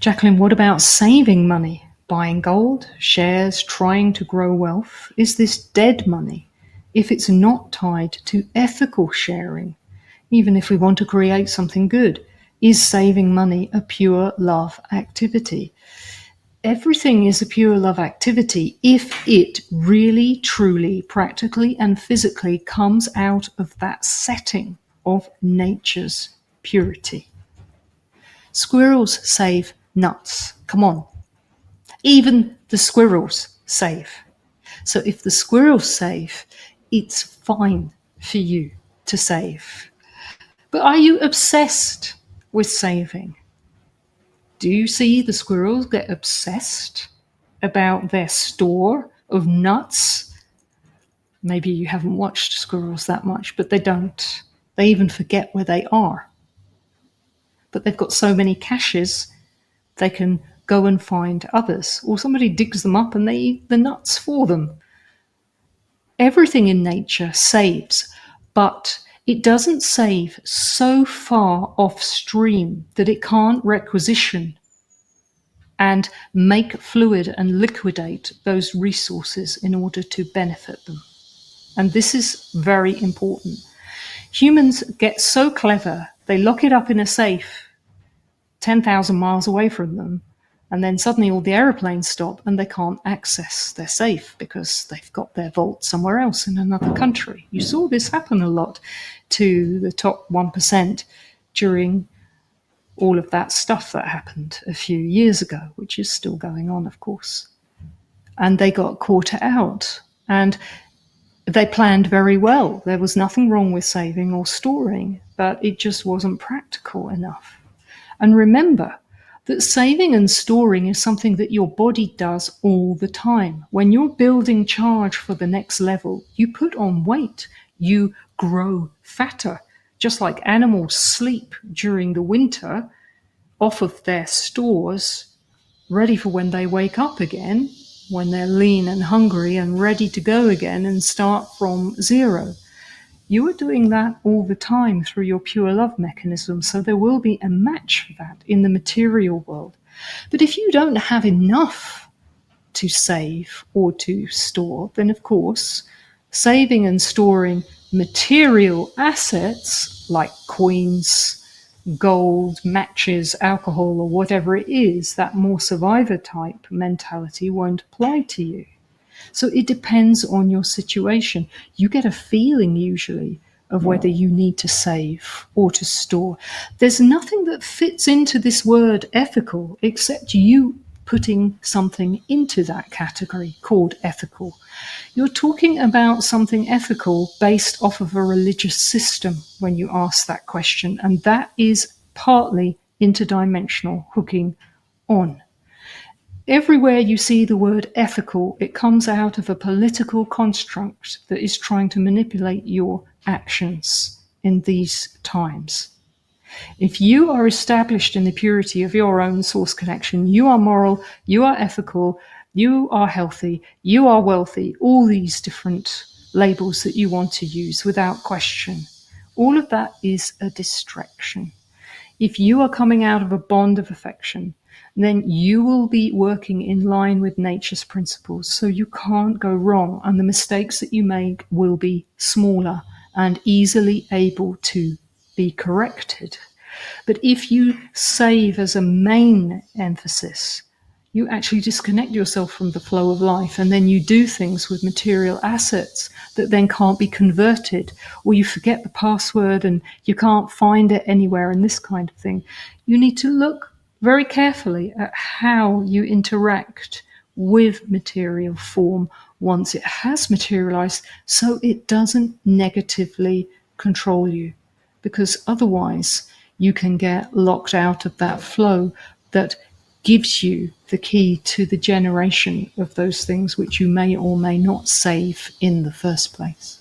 Jacqueline, what about saving money? Buying gold, shares, trying to grow wealth? Is this dead money if it's not tied to ethical sharing? Even if we want to create something good, is saving money a pure love activity? Everything is a pure love activity if it really, truly, practically, and physically comes out of that setting of nature's purity. Squirrels save nuts. Come on. Even the squirrels save. So if the squirrels save, it's fine for you to save. But are you obsessed with saving? Do you see the squirrels get obsessed about their store of nuts? Maybe you haven't watched squirrels that much, but they don't. They even forget where they are. But they've got so many caches, they can go and find others, or somebody digs them up and they eat the nuts for them. Everything in nature saves, but it doesn't save so far off stream that it can't requisition and make fluid and liquidate those resources in order to benefit them. And this is very important. Humans get so clever, they lock it up in a safe 10,000 miles away from them, and then suddenly all the aeroplanes stop and they can't access their safe because they've got their vault somewhere else in another country. You saw this happen a lot to the top 1% during all of that stuff that happened a few years ago, which is still going on, of course. And they got caught out, and they planned very well. There was nothing wrong with saving or storing, but it just wasn't practical enough. And remember that saving and storing is something that your body does all the time. When you're building charge for the next level, you put on weight, you grow fatter. Just like animals sleep during the winter off of their stores, ready for when they wake up again, when they're lean and hungry and ready to go again and start from zero. You are doing that all the time through your pure love mechanism, so there will be a match for that in the material world. But if you don't have enough to save or to store, then of course, saving and storing material assets like coins, gold, matches, alcohol, or whatever it is, that more survivor type mentality won't apply to you. So it depends on your situation. You get a feeling usually of whether you need to save or to store. There's nothing that fits into this word ethical except you putting something into that category called ethical. You're talking about something ethical based off of a religious system when you ask that question, and that is partly interdimensional hooking on. Everywhere you see the word ethical, it comes out of a political construct that is trying to manipulate your actions in these times. If you are established in the purity of your own source connection, you are moral, you are ethical, you are healthy, you are wealthy, all these different labels that you want to use without question. All of that is a distraction. If you are coming out of a bond of affection, then you will be working in line with nature's principles. So you can't go wrong, and the mistakes that you make will be smaller and easily able to be corrected. But if you save as a main emphasis, you actually disconnect yourself from the flow of life, and then you do things with material assets that then can't be converted, or you forget the password and you can't find it anywhere, and this kind of thing. You need to look very carefully at how you interact with material form once it has materialized, so it doesn't negatively control you, because otherwise you can get locked out of that flow that gives you the key to the generation of those things which you may or may not save in the first place.